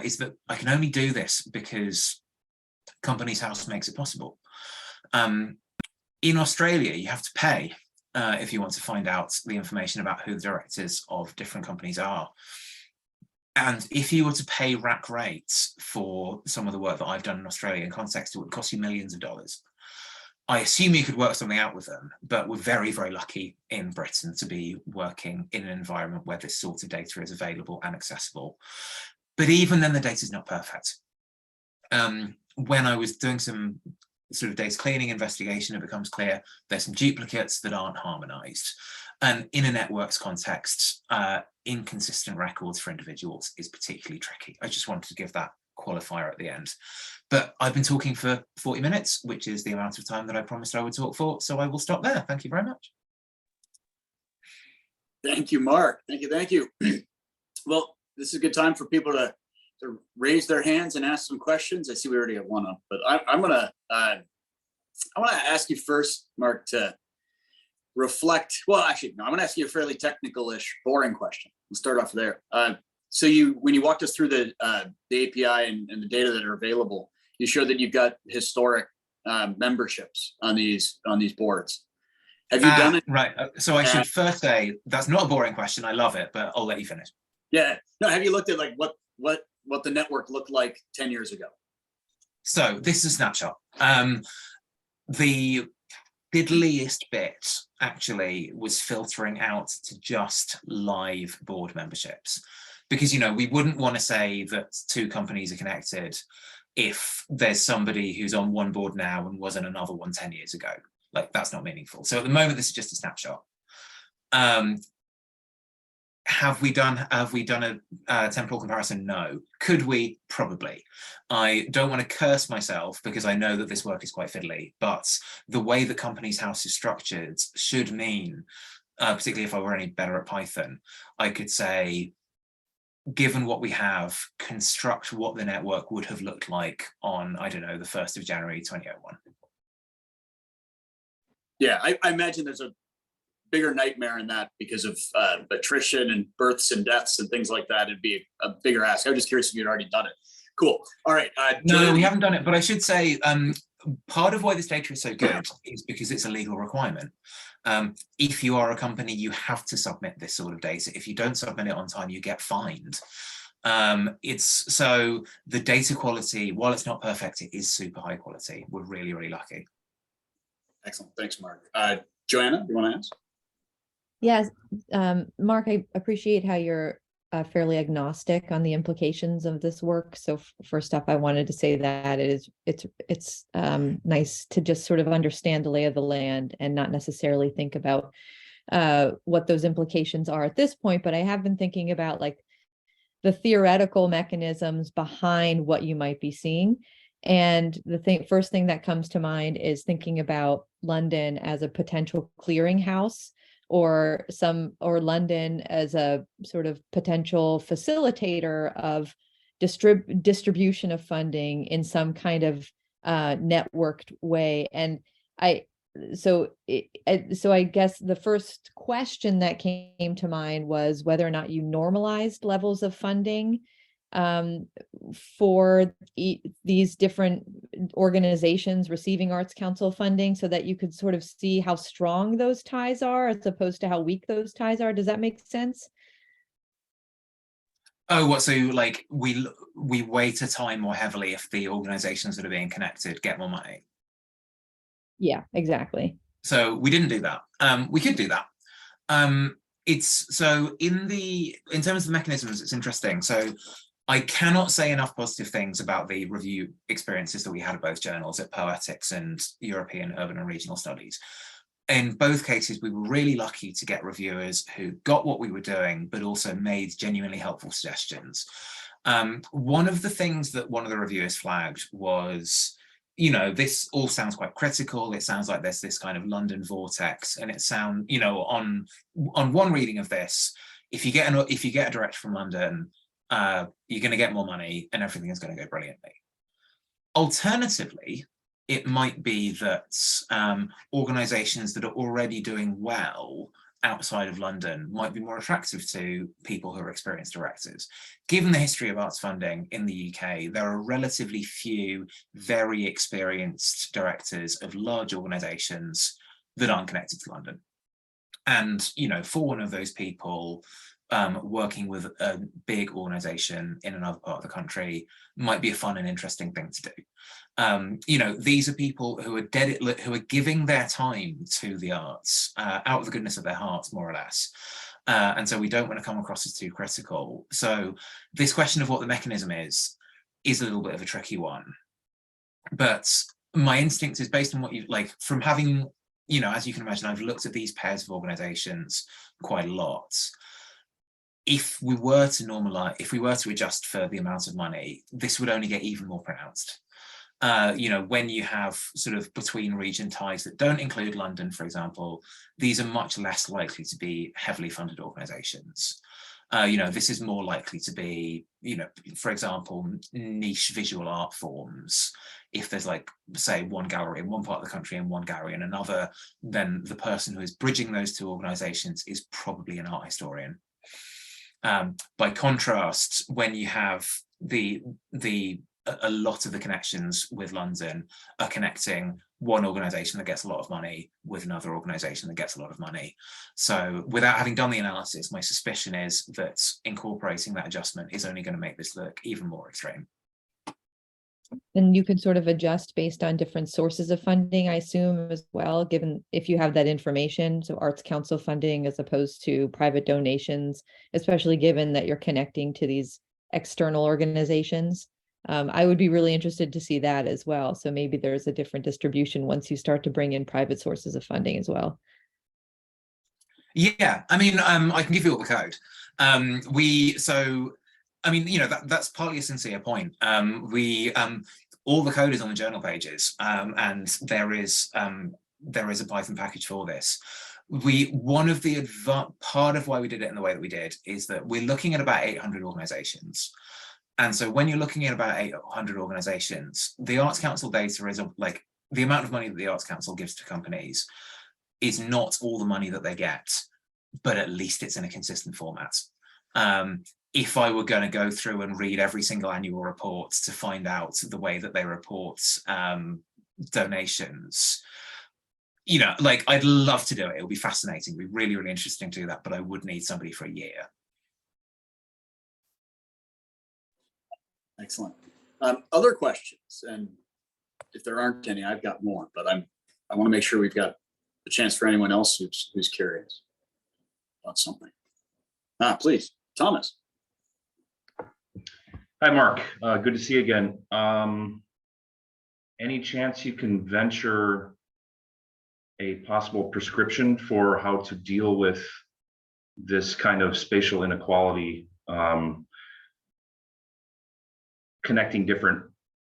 [SPEAKER 2] is that I can only do this because Companies House makes it possible. In Australia, you have to pay if you want to find out the information about who the directors of different companies are. And if you were to pay rack rates for some of the work that I've done in Australia in context, it would cost you millions of dollars. I assume you could work something out with them, but we're very, very lucky in Britain to be working in an environment where this sort of data is available and accessible. But even then, the data is not perfect. When I was doing some sort of data cleaning investigation, it becomes clear there's some duplicates that aren't harmonized. And in a networks context, inconsistent records for individuals is particularly tricky. I just wanted to give that qualifier at the end. But I've been talking for 40 minutes, which is the amount of time that I promised I would talk for. So I will stop there. Thank you very much.
[SPEAKER 1] Thank you, Mark. Thank you. Well, this is a good time for people to raise their hands and ask some questions. I see we already have one up, but I want to ask you first, Mark, to reflect. Well, actually, no, I'm going to ask you a fairly technical-ish, boring question. We'll start off there. So when you walked us through the API and the data that are available, you showed that you've got historic memberships on these boards. Have you done it?
[SPEAKER 2] Right. So I should first say that's not a boring question. I love it, but I'll let you finish.
[SPEAKER 1] Yeah. No. Have you looked at like what the network looked like 10 years ago?
[SPEAKER 2] So this is a snapshot. The fiddliest bit actually was filtering out to just live board memberships, because we wouldn't want to say that two companies are connected if there's somebody who's on one board now and was on another one 10 years ago. Like, that's not meaningful. So at the moment, this is just a snapshot. Have we done a temporal comparison? No. Could we? Probably. I don't want to curse myself because I know that this work is quite fiddly, but the way the Companies House is structured should mean, particularly if I were any better at Python, I could say, given what we have, construct what the network would have looked like on, I don't know, the 1st of January 2001.
[SPEAKER 1] Yeah, I imagine there's a bigger nightmare in that because of attrition and births and deaths and things like that. It'd be a bigger ask. I was just curious if you'd already done it. Cool. All right.
[SPEAKER 2] No, we haven't done it, but I should say part of why this data is so good is because it's a legal requirement. If you are a company, you have to submit this sort of data. If you don't submit it on time, you get fined. So the data quality, while it's not perfect, it is super high quality. We're really, really lucky.
[SPEAKER 1] Excellent. Thanks, Mark. Joanna, do you want to ask?
[SPEAKER 3] Yes, Mark, I appreciate how you're fairly agnostic on the implications of this work. So first off, I wanted to say that it's nice to just sort of understand the lay of the land and not necessarily think about what those implications are at this point. But I have been thinking about like the theoretical mechanisms behind what you might be seeing. And the first thing that comes to mind is thinking about London as a potential clearinghouse, or London as a sort of potential facilitator of distribution of funding in some kind of networked way. And so I guess the first question that came to mind was whether or not you normalized levels of funding for these different organizations receiving Arts Council funding, so that you could sort of see how strong those ties are as opposed to how weak those ties are. Does that make sense?
[SPEAKER 2] Oh, what? So like we weight a tie more heavily if the organizations that are being connected get more money?
[SPEAKER 3] Yeah, exactly.
[SPEAKER 2] So we didn't do that. We could do that. It's so in terms of the mechanisms, it's interesting. So I cannot say enough positive things about the review experiences that we had at both journals, at Poetics and European Urban and Regional Studies. in both cases, we were really lucky to get reviewers who got what we were doing, but also made genuinely helpful suggestions. One of the things that one of the reviewers flagged was, this all sounds quite critical. It sounds like there's this kind of London vortex, and it sounds, on one reading of this, if you get a director from London, you're going to get more money and everything is going to go brilliantly. Alternatively, it might be that organisations that are already doing well outside of London might be more attractive to people who are experienced directors. Given the history of arts funding in the UK, there are relatively few very experienced directors of large organisations that aren't connected to London. And, for one of those people, working with a big organisation in another part of the country might be a fun and interesting thing to do. These are people who are giving their time to the arts out of the goodness of their hearts, more or less. And so we don't want to come across as too critical. So this question of what the mechanism is a little bit of a tricky one. But my instinct is based on what you like from having, as you can imagine, I've looked at these pairs of organizations quite a lot. If we were to adjust for the amount of money, this would only get even more pronounced. When you have sort of between region ties that don't include London, for example, these are much less likely to be heavily funded organizations. This is more likely to be, for example, niche visual art forms. If there's say one gallery in one part of the country and one gallery in another, then the person who is bridging those two organizations is probably an art historian. By contrast, when you have a lot of the connections with London are connecting one organisation that gets a lot of money with another organisation that gets a lot of money. So without having done the analysis, my suspicion is that incorporating that adjustment is only going to make this look even more extreme.
[SPEAKER 3] And you can sort of adjust based on different sources of funding, I assume, as well, given if you have that information. So Arts Council funding as opposed to private donations, especially given that you're connecting to these external organizations. I would be really interested to see that as well. So maybe there's a different distribution once you start to bring in private sources of funding as well.
[SPEAKER 2] Yeah, I mean, I can give you all the code. That's partly a sincere point. All the code is on the journal pages, and there is a Python package for this. Part of why we did it in the way that we did is that we're looking at about 800 organizations. And so when you're looking at about 800 organizations, the Arts Council data is the amount of money that the Arts Council gives to companies is not all the money that they get, but at least it's in a consistent format. If I were going to go through and read every single annual report to find out the way that they report donations, I'd love to do it. It would be fascinating. It'd be really, really interesting to do that, but I would need somebody for a year.
[SPEAKER 1] Excellent. Other questions, and if there aren't any, I've got more, but I want to make sure we've got a chance for anyone else who's curious about something. Please, Thomas.
[SPEAKER 4] Hi, Mark. Good to see you again. Any chance you can venture a possible prescription for how to deal with this kind of spatial inequality, connecting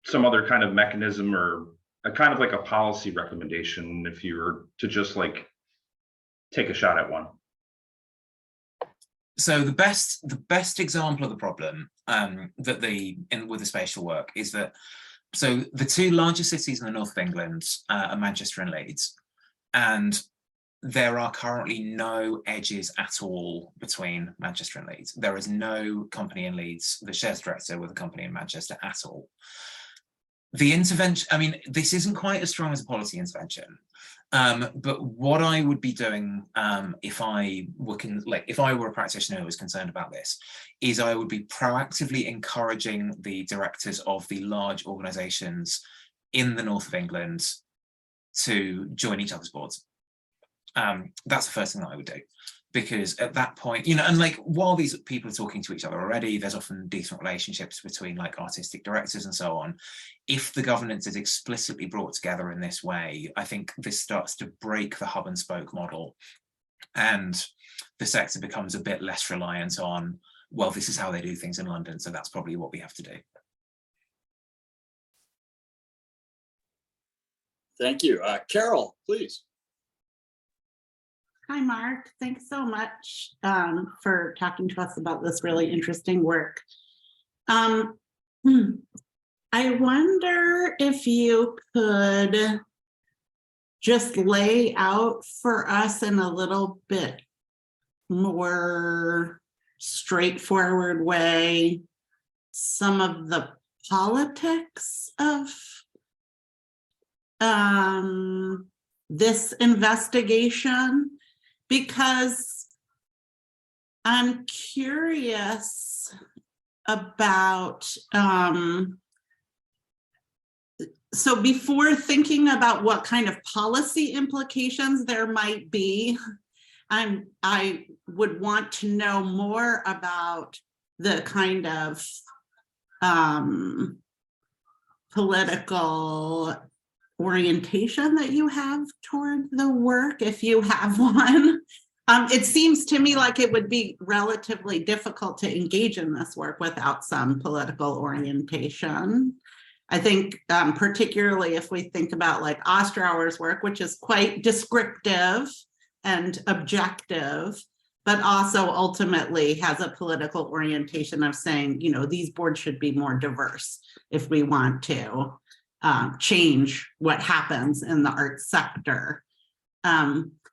[SPEAKER 4] some other kind of mechanism, or a kind of like a policy recommendation if you were to just take a shot at one?
[SPEAKER 2] So the best example of the problem with the spatial work is that, so the two largest cities in the north of England are Manchester and Leeds, and there are currently no edges at all between Manchester and Leeds. There is no company in Leeds that shares director with a company in Manchester at all. The intervention, I mean, this isn't quite as strong as a policy intervention, but what I would be doing if I were a practitioner who was concerned about this, is I would be proactively encouraging the directors of the large organisations in the north of England to join each other's boards. That's the first thing that I would do. because at that point, you know, and like while these people are talking to each other already, there's often decent relationships between like artistic directors and so on. If the governance is explicitly brought together in this way, I think this starts to break the hub and spoke model, and the sector becomes a bit less reliant on, well, this is how they do things in London, so that's probably what we have to do.
[SPEAKER 1] Thank you. Carol, please.
[SPEAKER 5] Hi, Mark. Thanks so much for talking to us about this really interesting work. I wonder if you could just lay out for us in a little bit more straightforward way some of the politics of this investigation, because I'm curious about, so before thinking about what kind of policy implications there might be, I would want to know more about the kind of political orientation that you have toward the work, if you have one. It seems to me like it would be relatively difficult to engage in this work without some political orientation. I think particularly if we think about like Ostrauer's work, which is quite descriptive and objective, but also ultimately has a political orientation of saying, you know, these boards should be more diverse if we want to change what happens in the arts sector.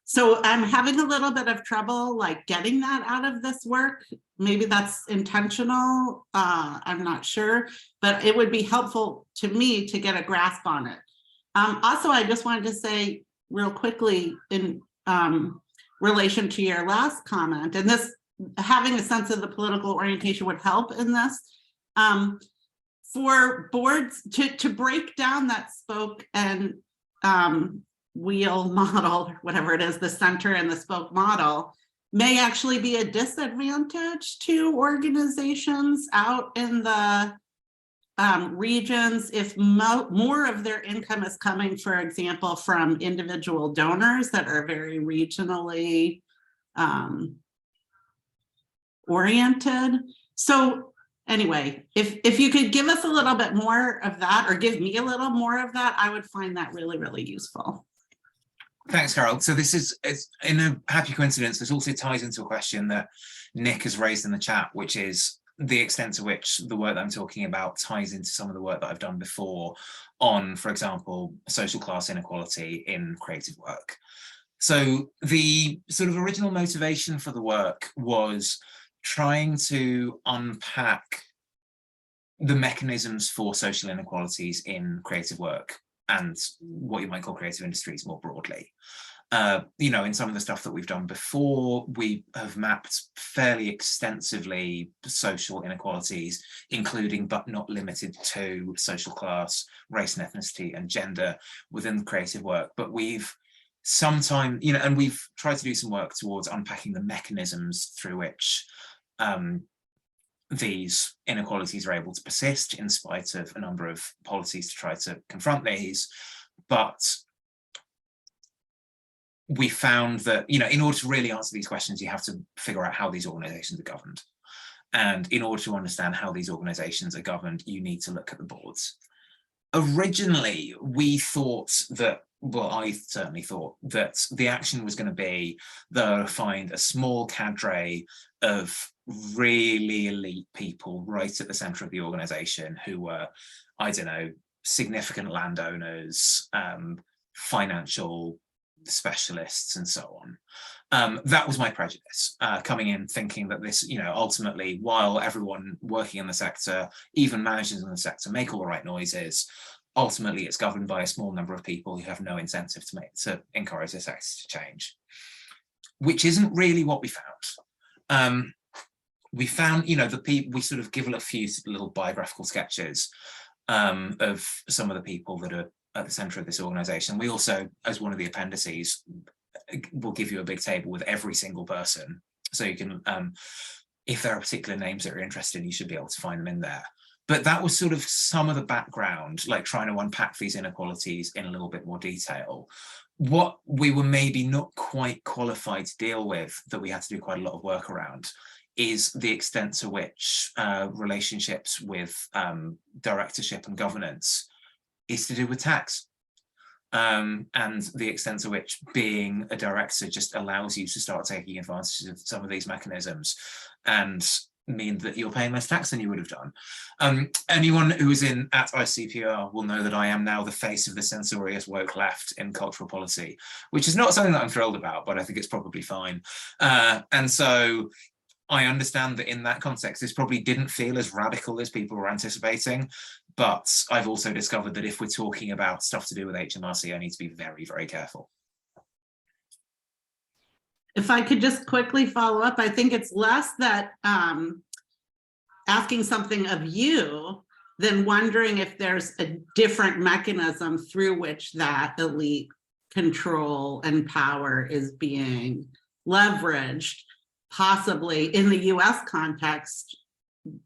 [SPEAKER 5] So I'm having a little bit of trouble like getting that out of this work. Maybe that's intentional, I'm not sure, but it would be helpful to me to get a grasp on it. Also, I just wanted to say real quickly in relation to your last comment, and this, having a sense of the political orientation would help in this. For boards to break down that spoke and wheel model, whatever it is, the center and the spoke model, may actually be a disadvantage to organizations out in the regions if more of their income is coming, for example, from individual donors that are very regionally oriented. So anyway, if you could give us a little bit more of that, or give me a little more of that, I would find that really, really useful.
[SPEAKER 2] Thanks, Carol. So this is, in a happy coincidence, this also ties into a question that Nick has raised in the chat, which is the extent to which the work that I'm talking about ties into some of the work that I've done before on, for example, social class inequality in creative work. So the sort of original motivation for the work was trying to unpack the mechanisms for social inequalities in creative work and what you might call creative industries more broadly. You know, in some of the stuff that we've done before, we have mapped fairly extensively social inequalities, including but not limited to social class, race and ethnicity, and gender within the creative work. But we've sometimes, you know, and we've tried to do some work towards unpacking the mechanisms through which these inequalities are able to persist in spite of a number of policies to try to confront these. But we found that, you know, in order to really answer these questions, you have to figure out how these organizations are governed. And in order to understand how these organizations are governed, you need to look at the boards. Originally, we thought that, well, I certainly thought that the action was going to be to find a small cadre of really elite people right at the center of the organization who were, I don't know, significant landowners, financial specialists, and so on. That was my prejudice, coming in thinking that this, you know, ultimately, while everyone working in the sector, even managers in the sector, make all the right noises, ultimately it's governed by a small number of people who have no incentive to encourage the sector to change, which isn't really what we found. We found, you know, we sort of give a few little biographical sketches of some of the people that are at the center of this organization. We also, as one of the appendices, will give you a big table with every single person. So you can, if there are particular names that you're interested in, you should be able to find them in there. But that was sort of some of the background, like trying to unpack these inequalities in a little bit more detail. What we were maybe not quite qualified to deal with, that we had to do quite a lot of work around, is the extent to which relationships with directorship and governance is to do with tax. And the extent to which being a director just allows you to start taking advantage of some of these mechanisms and mean that you're paying less tax than you would have done. Anyone who is in at ICPR will know that I am now the face of the censorious woke left in cultural policy, which is not something that I'm thrilled about, but I think it's probably fine. And so I understand that in that context, this probably didn't feel as radical as people were anticipating, but I've also discovered that if we're talking about stuff to do with HMRC, I need to be very, very careful.
[SPEAKER 5] If I could just quickly follow up, I think it's less that asking something of you than wondering if there's a different mechanism through which that elite control and power is being leveraged, possibly in the US context,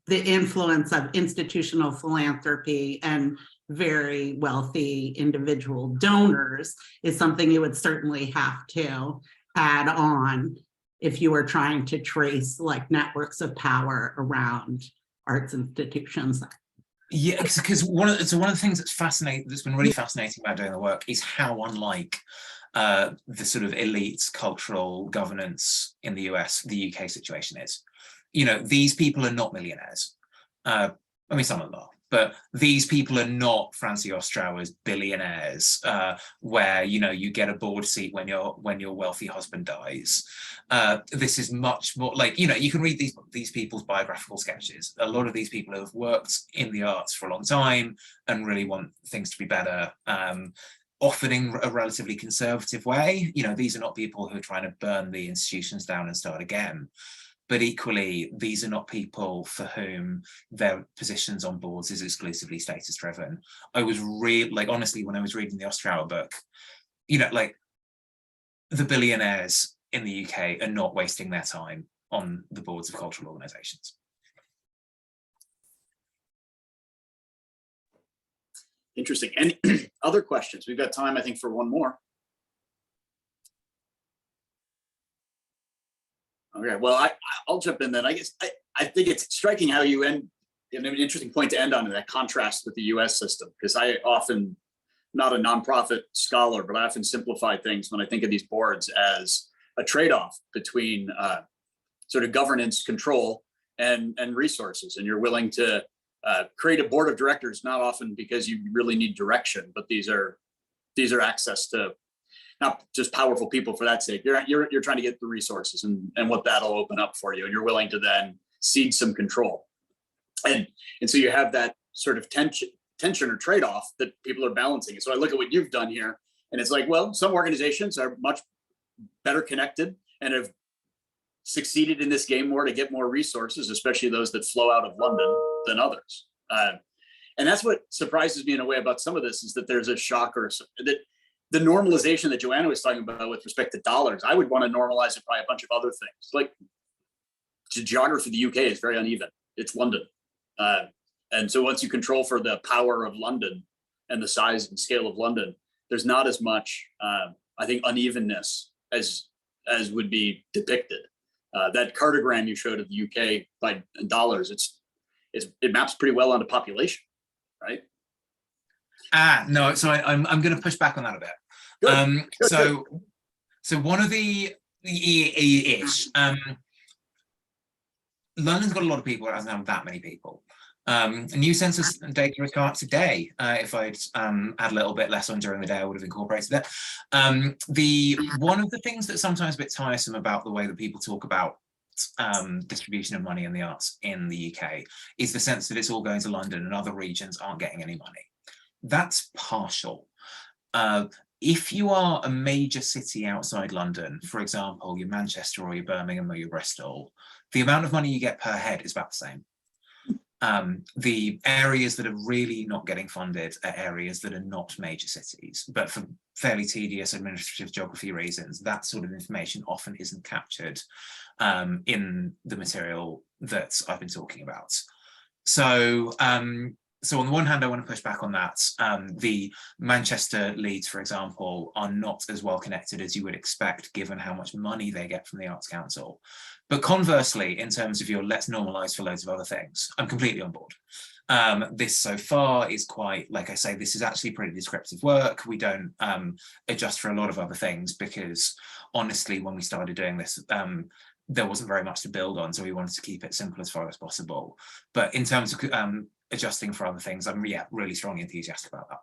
[SPEAKER 5] the influence of institutional philanthropy and very wealthy individual donors is something you would certainly have to add on if you were trying to trace like networks of power around arts institutions.
[SPEAKER 2] Yeah, because one of the things that's been really fascinating about doing the work is how unlike the sort of elite cultural governance in the US, the UK situation is. You know, these people are not millionaires. I mean, some of them are, but these people are not Francie Ostrauer's billionaires, where, you know, you get a board seat when your wealthy husband dies. This is much more like, you know, you can read these people's biographical sketches. A lot of these people have worked in the arts for a long time and really want things to be better. Often in a relatively conservative way. You know, these are not people who are trying to burn the institutions down and start again. But equally, these are not people for whom their positions on boards is exclusively status driven. I was really, like, honestly, when I was reading the Ostrauer book, you know, like, the billionaires in the UK are not wasting their time on the boards of cultural organisations.
[SPEAKER 1] Interesting. Any other questions? We've got time, I think, for one more. Okay, well, I'll jump in then. I guess I think it's striking how you end, an interesting point to end on, that contrast with the US system, because I often, not a nonprofit scholar, but I often simplify things when I think of these boards as a trade-off between sort of governance control and resources. And you're willing to create a board of directors, not often because you really need direction, but these are access to not just powerful people for that sake. You're trying to get the resources and what that'll open up for you, and you're willing to then cede some control. And so you have that sort of tension or trade-off that people are balancing. And so I look at what you've done here, and it's like, well, some organizations are much better connected and have succeeded in this game more to get more resources, especially those that flow out of London, than others. And that's what surprises me in a way about some of this, is that there's a shock, or that the normalization that Joanna was talking about with respect to dollars, I would want to normalize it by a bunch of other things. Like, the geography of the UK is very uneven. It's London. And so once you control for the power of London and the size and scale of London, there's not as much, I think, unevenness as would be depicted. That cartogram you showed of the UK by dollars, it maps pretty well onto population, right?
[SPEAKER 2] No, so I'm going to push back on that a bit. So one of the ish, London's got a lot of people, it doesn't have that many people. New census data is come up today. If I'd had a little bit less on during the day, I would have incorporated it. One of the things that's sometimes a bit tiresome about the way that people talk about distribution of money in the arts in the UK is the sense that it's all going to London and other regions aren't getting any money. That's partial. If you are a major city outside London, for example, your Manchester or your Birmingham or your Bristol, the amount of money you get per head is about the same. The areas that are really not getting funded are areas that are not major cities, but for fairly tedious administrative geography reasons, that sort of information often isn't captured in the material that I've been talking about. So, so on the one hand, I want to push back on that. The Manchester Leeds, for example, are not as well connected as you would expect, given how much money they get from the Arts Council. But conversely, in terms of your let's normalize for loads of other things, I'm completely on board. This so far is quite, like I say, this is actually pretty descriptive work. We don't adjust for a lot of other things because honestly, when we started doing this, there wasn't very much to build on. So we wanted to keep it simple as far as possible. But in terms of adjusting for other things, I'm really strongly enthusiastic about that.